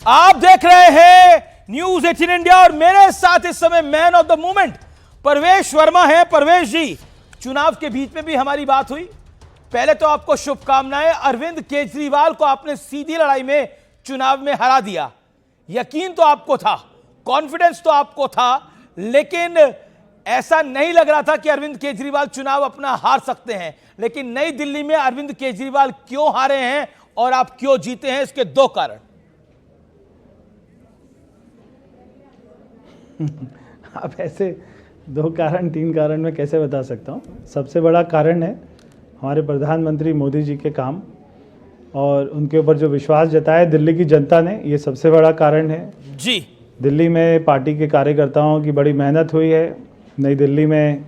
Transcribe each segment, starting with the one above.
आप देख रहे हैं न्यूज 18 इंडिया और मेरे साथ इस समय मैन ऑफ द मूवमेंट परवेश वर्मा है। परवेश जी, चुनाव के बीच में भी हमारी बात हुई। पहले तो आपको शुभकामनाएं। अरविंद केजरीवाल को आपने सीधी लड़ाई में चुनाव में हरा दिया। यकीन तो आपको था, कॉन्फिडेंस तो आपको था, लेकिन ऐसा नहीं लग रहा था कि अरविंद केजरीवाल चुनाव अपना हार सकते हैं। लेकिन नई दिल्ली में अरविंद केजरीवाल क्यों हारे हैं और आप क्यों जीते हैं, इसके दो कारण। आप ऐसे दो कारण तीन कारण मैं कैसे बता सकता हूँ। सबसे बड़ा कारण है हमारे प्रधानमंत्री मोदी जी के काम और उनके ऊपर जो विश्वास जताया दिल्ली की जनता ने, ये सबसे बड़ा कारण है जी। दिल्ली में पार्टी के कार्यकर्ताओं की बड़ी मेहनत हुई है। नई दिल्ली में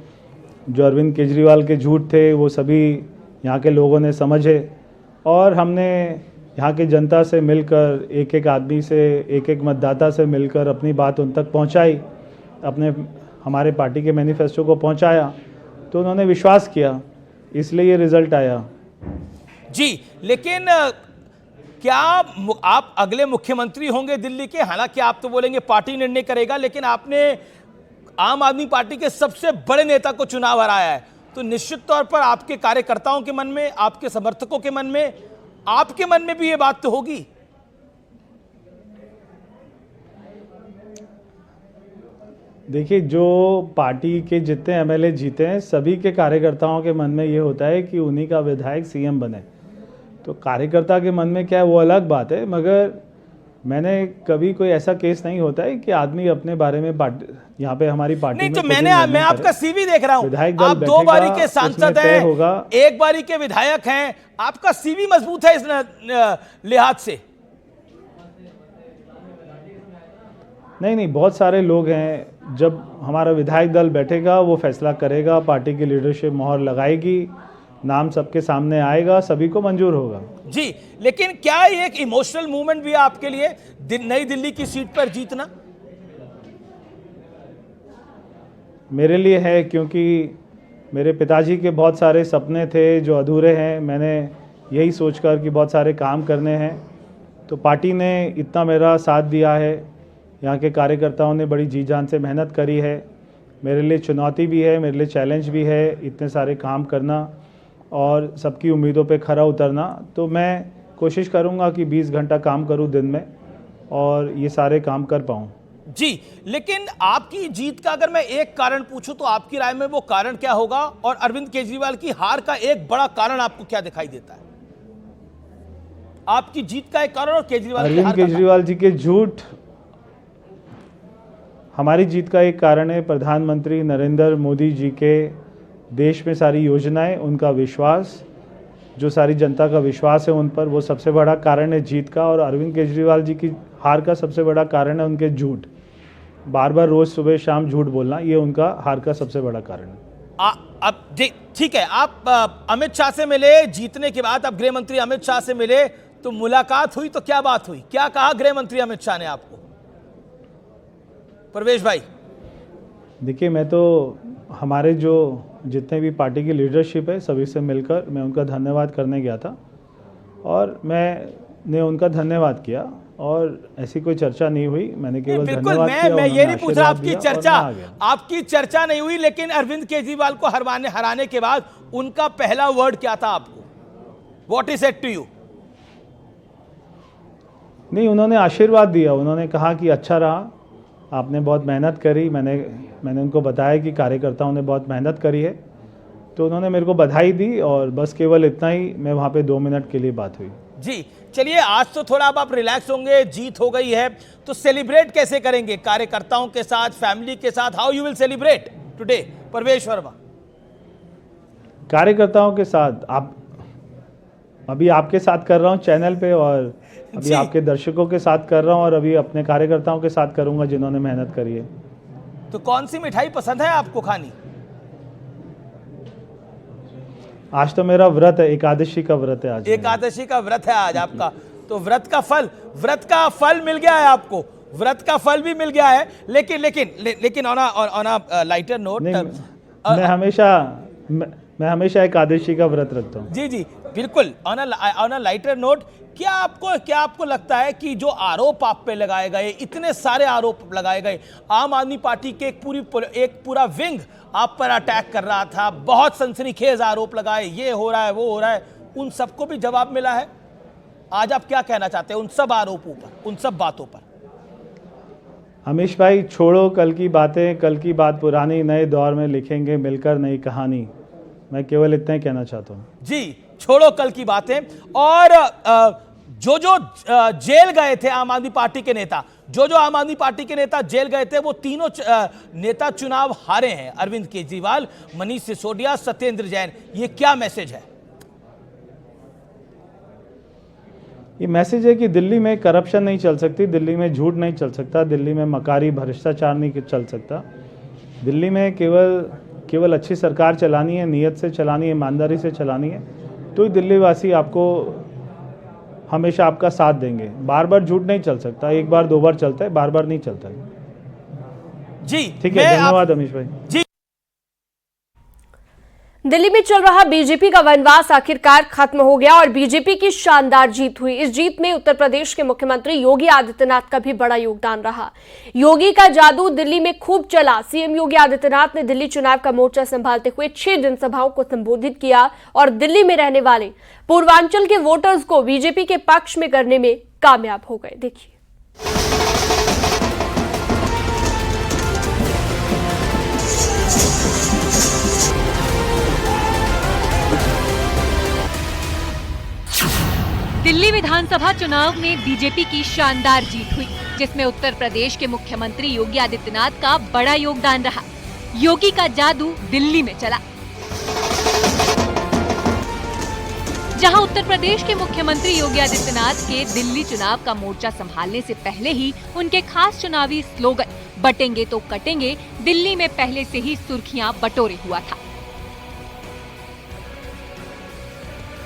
जो अरविंद केजरीवाल के झूठ थे वो सभी यहाँ के लोगों ने समझे और हमने यहाँ की जनता से मिलकर, एक एक आदमी से, एक एक मतदाता से मिलकर अपनी बात उन तक पहुँचाई, हमारे पार्टी के मैनिफेस्टो को पहुँचाया, तो उन्होंने विश्वास किया, इसलिए ये रिजल्ट आया। जी, लेकिन क्या आप अगले मुख्यमंत्री होंगे दिल्ली के? हालांकि आप तो बोलेंगे पार्टी निर्णय करेगा, लेकिन आपने आम आदमी पार्टी के सबसे बड़े नेता को चुनाव हराया है, तो निश्चित तौर पर आपके कार्यकर्ताओं के मन में, आपके समर्थकों के मन में, आपके मन में भी ये बात तो होगी। देखिए, जो पार्टी के जितने एमएलए जीते हैं सभी के कार्यकर्ताओं के मन में ये होता है कि उन्हीं का विधायक सीएम बने। तो कार्यकर्ता के मन में क्या है वो अलग बात है, मगर मैंने कभी कोई ऐसा केस नहीं होता है कि आदमी अपने बारे में यहाँ पे हमारी पार्टी नहीं, तो मैं आपका सीवी देख रहा हूं। आप 2 बारी के सांसद हैं, 1 बारी के विधायक हैं, आपका सीवी मजबूत है इस लिहाज से। नहीं, बहुत सारे लोग हैं। जब हमारा विधायक दल बैठेगा वो फैसला करेगा, पार्टी की लीडरशिप मोहर लगाएगी, नाम सबके सामने आएगा, सभी को मंजूर होगा। जी, लेकिन क्या ये एक इमोशनल मूवमेंट भी है आपके लिए, नई दिल्ली की सीट पर जीतना? मेरे लिए है, क्योंकि मेरे पिताजी के बहुत सारे सपने थे जो अधूरे हैं। मैंने यही सोचकर कि बहुत सारे काम करने हैं, तो पार्टी ने इतना मेरा साथ दिया है, यहाँ के कार्यकर्ताओं ने बड़ी जी जान से मेहनत करी है। मेरे लिए चुनौती भी है, मेरे लिए चैलेंज भी है, इतने सारे काम करना और सबकी उम्मीदों पे खरा उतरना। तो मैं कोशिश करूँगा कि 20 घंटा काम करूँ दिन में और ये सारे काम कर पाऊँ। जी, लेकिन आपकी जीत का अगर मैं एक कारण पूछूं तो आपकी राय में वो कारण क्या होगा, और अरविंद केजरीवाल की हार का एक बड़ा कारण आपको क्या दिखाई देता है? आपकी जीत का एक कारण और अरविंद केजरीवाल जी के झूठ हमारी जीत का एक कारण है। प्रधानमंत्री नरेंद्र मोदी जी के देश में सारी योजनाएं, उनका विश्वास, जो सारी जनता का विश्वास है उन पर, वो सबसे बड़ा कारण है जीत का। और अरविंद केजरीवाल जी की हार का सबसे बड़ा कारण है उनके झूठ, बार बार रोज सुबह शाम झूठ बोलना, ये उनका हार का सबसे बड़ा कारण है। अब ठीक है, आप अमित शाह से मिले जीतने के बाद, अब गृह मंत्री अमित शाह से मिले, तो मुलाकात हुई तो क्या बात हुई, क्या कहा गृह मंत्री अमित शाह ने आपको? परवेश भाई, देखिए, मैं तो हमारे जो जितने भी पार्टी की लीडरशिप है सभी से मिलकर मैं उनका धन्यवाद करने गया था और मैंने उनका धन्यवाद किया और ऐसी कोई चर्चा नहीं हुई। मैंने केवल धन्यवाद किया। मैं ये नहीं पूछ रहा आपकी चर्चा नहीं हुई, लेकिन अरविंद केजरीवाल को हराने के बाद उनका पहला वर्ड क्या था आपको? What is said to you? नहीं, उन्होंने आशीर्वाद दिया। उन्होंने कहा कि अच्छा रहा, आपने बहुत मेहनत करी। मैंने उनको बताया कि कार्यकर्ताओं ने बहुत मेहनत करी है, तो उन्होंने मेरे को बधाई दी और बस केवल इतना ही। मैं वहाँ पे 2 मिनट के लिए बात हुई। जी, चलिए, आज तो थोड़ा अब आप रिलैक्स होंगे, जीत हो गई है, तो सेलिब्रेट कैसे करेंगे? कार्यकर्ताओं के साथ, फैमिली के साथ? How you will celebrate today, Parvesh Verma? कार्यकर्ताओं के साथ अभी आपके साथ कर रहा हूँ चैनल पे, और अभी आपके दर्शकों के साथ कर रहा हूँ, और अभी अपने कार्यकर्ताओं के साथ करूंगा जिन्होंने मेहनत करी है। तो कौन सी मिठाई पसंद है आपको खानी? आज तो मेरा व्रत है, एकादशी का व्रत है आज। एकादशी का व्रत है आज आपका, तो व्रत का फल मिल गया है आपको, व्रत का फल भी मिल गया है। लेकिन ऑन अ लाइटर नोट, मैं हमेशा एकादशी का व्रत रखता हूँ। जी जी बिल्कुल। ऑन अ लाइटर नोट, क्या आपको लगता है कि जो आरोप आप पे लगाए गए, इतने सारे आरोप लगाए गए, आम आदमी पार्टी के एक पूरा विंग आप पर अटैक कर रहा था, बहुत सनसनीखेज आरोप लगाए, ये हो रहा है वो हो रहा है, उन सबको भी जवाब मिला है? आज आप क्या कहना चाहते हैं उन सब आरोपों पर, उन सब बातों पर? अमीश भाई, छोड़ो कल की बातें, कल की बात पुरानी, नए दौर में लिखेंगे मिलकर नई कहानी। मैं केवल इतना ही कहना चाहता हूँ। जी, छोड़ो कल की बातें। और जो जेल गए थे आम आदमी पार्टी के नेता, जो आम आदमी पार्टी के नेता जेल गए थे, वो तीनों नेता चुनाव हारे हैं। अरविंद केजरीवाल, मनीष सिसोदिया, सत्येंद्र जैन। ये क्या मैसेज है? ये मैसेज है कि दिल्ली में करप्शन नहीं चल सकती, दिल्ली में झूठ नहीं चल सकता, दिल्ली में मकारी भ्रष्टाचार नहीं चल सकता। दिल्ली में केवल अच्छी सरकार चलानी है, नियत से चलानी है, ईमानदारी से चलानी है, तो ही दिल्ली वासी आपको हमेशा आपका साथ देंगे। बार बार झूठ नहीं चल सकता, एक बार दो बार चलता है, बार बार नहीं चलता है। जी ठीक है, धन्यवाद अमीश भाई। जी, दिल्ली में चल रहा बीजेपी का वनवास आखिरकार खत्म हो गया और बीजेपी की शानदार जीत हुई। इस जीत में उत्तर प्रदेश के मुख्यमंत्री योगी आदित्यनाथ का भी बड़ा योगदान रहा। योगी का जादू दिल्ली में खूब चला। सीएम योगी आदित्यनाथ ने दिल्ली चुनाव का मोर्चा संभालते हुए 6 जनसभाओं को संबोधित किया और दिल्ली में रहने वाले पूर्वांचल के वोटर्स को बीजेपी के पक्ष में करने में कामयाब हो गए। देखिए। दिल्ली विधानसभा चुनाव में बीजेपी की शानदार जीत हुई, जिसमें उत्तर प्रदेश के मुख्यमंत्री योगी आदित्यनाथ का बड़ा योगदान रहा। योगी का जादू दिल्ली में चला। जहां उत्तर प्रदेश के मुख्यमंत्री योगी आदित्यनाथ के दिल्ली चुनाव का मोर्चा संभालने से पहले ही उनके खास चुनावी स्लोगन बटेंगे तो कटेंगे दिल्ली में पहले से ही सुर्खियां बटोरे हुआ था।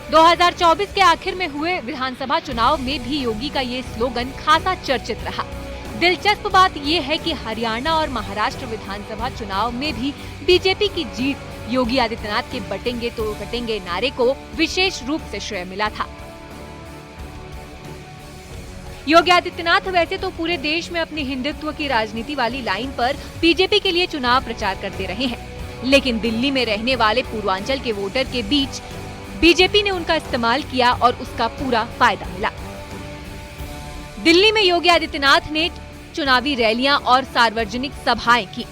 2024 के आखिर में हुए विधानसभा चुनाव में भी योगी का ये स्लोगन खासा चर्चित रहा। दिलचस्प बात ये है कि हरियाणा और महाराष्ट्र विधानसभा चुनाव में भी बीजेपी की जीत योगी आदित्यनाथ के बटेंगे तो कटेंगे नारे को विशेष रूप से श्रेय मिला था। योगी आदित्यनाथ वैसे तो पूरे देश में अपनी हिंदुत्व की राजनीति वाली लाइन पर बीजेपी के लिए चुनाव प्रचार करते रहे हैं, लेकिन दिल्ली में रहने वाले पूर्वांचल के वोटर के बीच बीजेपी ने उनका इस्तेमाल किया और उसका पूरा फायदा मिला। दिल्ली में योगी आदित्यनाथ ने चुनावी रैलियां और सार्वजनिक सभाएं की।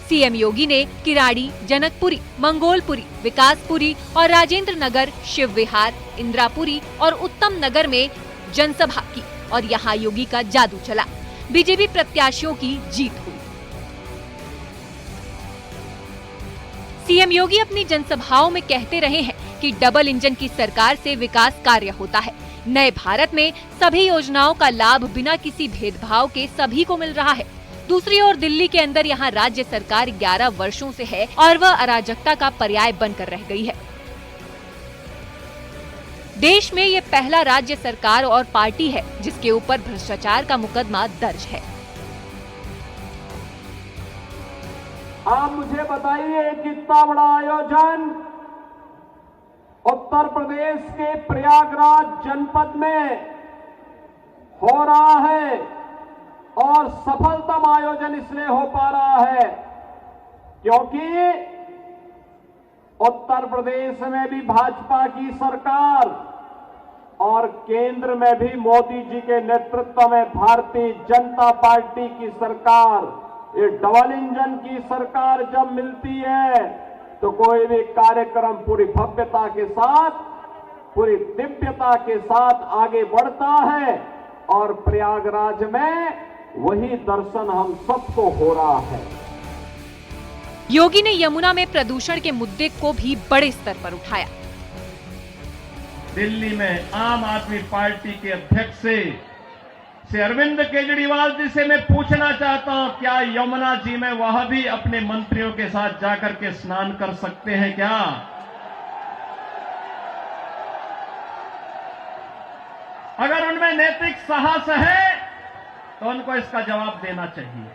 सीएम योगी ने किराड़ी, जनकपुरी, मंगोलपुरी, विकासपुरी और राजेंद्र नगर, शिव विहार, इंदिरापुरी और उत्तम नगर में जनसभा की और यहां योगी का जादू चला। बीजेपी प्रत्याशियों की जीत हुई। सीएम योगी अपनी जनसभाओं में कहते रहे हैं कि डबल इंजन की सरकार से विकास कार्य होता है। नए भारत में सभी योजनाओं का लाभ बिना किसी भेदभाव के सभी को मिल रहा है। दूसरी ओर दिल्ली के अंदर यहाँ राज्य सरकार 11 वर्षों से है और वह अराजकता का पर्याय बनकर रह गई है। देश में ये पहला राज्य सरकार और पार्टी है जिसके ऊपर भ्रष्टाचार का मुकदमा दर्ज है। आप मुझे बताइए कितना बड़ा आयोजन उत्तर प्रदेश के प्रयागराज जनपद में हो रहा है और सफलतम आयोजन इसलिए हो पा रहा है क्योंकि उत्तर प्रदेश में भी भाजपा की सरकार और केंद्र में भी मोदी जी के नेतृत्व में भारतीय जनता पार्टी की सरकार, ये डबल इंजन की सरकार जब मिलती है तो कोई भी कार्यक्रम पूरी भव्यता के साथ, पूरी दिव्यता के साथ आगे बढ़ता है और प्रयागराज में वही दर्शन हम सबको हो रहा है। योगी ने यमुना में प्रदूषण के मुद्दे को भी बड़े स्तर पर उठाया। दिल्ली में आम आदमी पार्टी के अध्यक्ष से अरविंद केजरीवाल जी से मैं पूछना चाहता हूं, क्या यमुना जी में वह भी अपने मंत्रियों के साथ जाकर के स्नान कर सकते हैं क्या? अगर उनमें नैतिक साहस है तो उनको इसका जवाब देना चाहिए।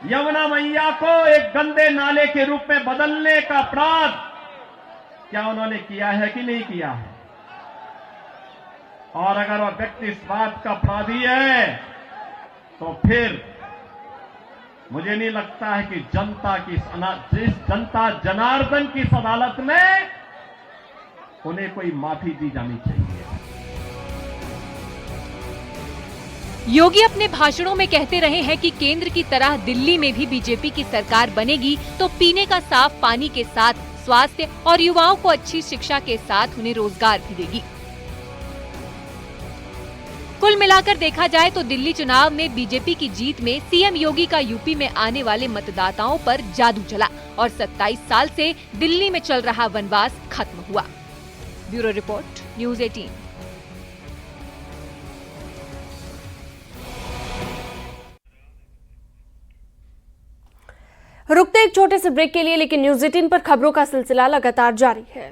यमुना मैया को एक गंदे नाले के रूप में बदलने का अपराध क्या उन्होंने किया है कि नहीं किया है? और अगर वह व्यक्ति इस बात का अपराधी है तो फिर मुझे नहीं लगता है कि जिस जनता जनार्दन की इस अदालत में उन्हें कोई माफी दी जानी चाहिए। योगी अपने भाषणों में कहते रहे हैं कि केंद्र की तरह दिल्ली में भी बीजेपी की सरकार बनेगी तो पीने का साफ पानी के साथ स्वास्थ्य और युवाओं को अच्छी शिक्षा के साथ उन्हें रोजगार भी देगी। कुल मिलाकर देखा जाए तो दिल्ली चुनाव में बीजेपी की जीत में सीएम योगी का यूपी में आने वाले मतदाताओं पर जादू चला और 27 साल से दिल्ली में चल रहा वनवास खत्म हुआ। Bureau report, news 18। रुकते एक छोटे से ब्रेक के लिए, लेकिन न्यूज़ 18 पर खबरों का सिलसिला लगातार जारी है।